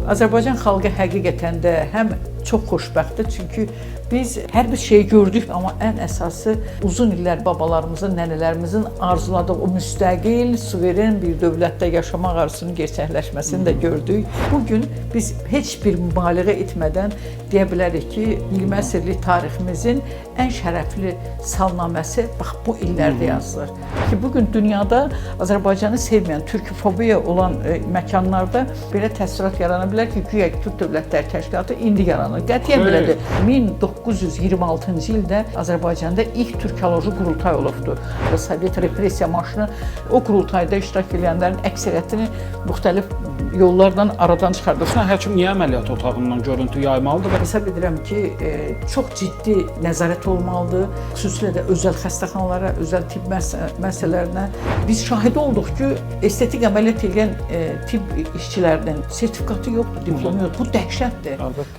Azərbaycan xalqı həqiqətən də həm çox xoşbəxtdir, çünki biz hər bir şeyi gördük, amma ən əsası uzun illər babalarımızın, nənələrimizin arzuladığı o müstəqil, suveren bir dövlətdə yaşamaq arzusunu gerçəkləşməsini də gördük. Bugün biz heç bir mübaliğə etmədən deyə bilərik ki, 20 əsrlik tariximizin ən şərəfli salnaməsi bax bu illərdə yazılır. Ki bugün dünyada Azərbaycanı sevməyən, türkofobiya olan məkanlarda belə təəssürat yarana bilər ki, güya Türk Dövlətləri Təşkilatı indi yaranır. Qətiyyən belədir. 1926-cı ildə Azərbaycanda ilk türkoloji qurultay olubdur. Sovet repressiya maşını o qurultayda iştirak edənlərin əksəriyyətini müxtəlif yollardan aradan çıxardır. Həkim niyə əməliyyat otağından görüntü yaymalıdır? Hesab edirəm ki, çox ciddi nəzarət olmalıdır. Xüsusilə də özəl xəstəxanalara, özəl tibb müəssisələrinə. Biz şahid olduq ki, estetik əməliyyat edən tibb işçilərinin sertifikatı yoxdur, diplomu yoxdur. Bu dəhşətdir. Əlbəttə.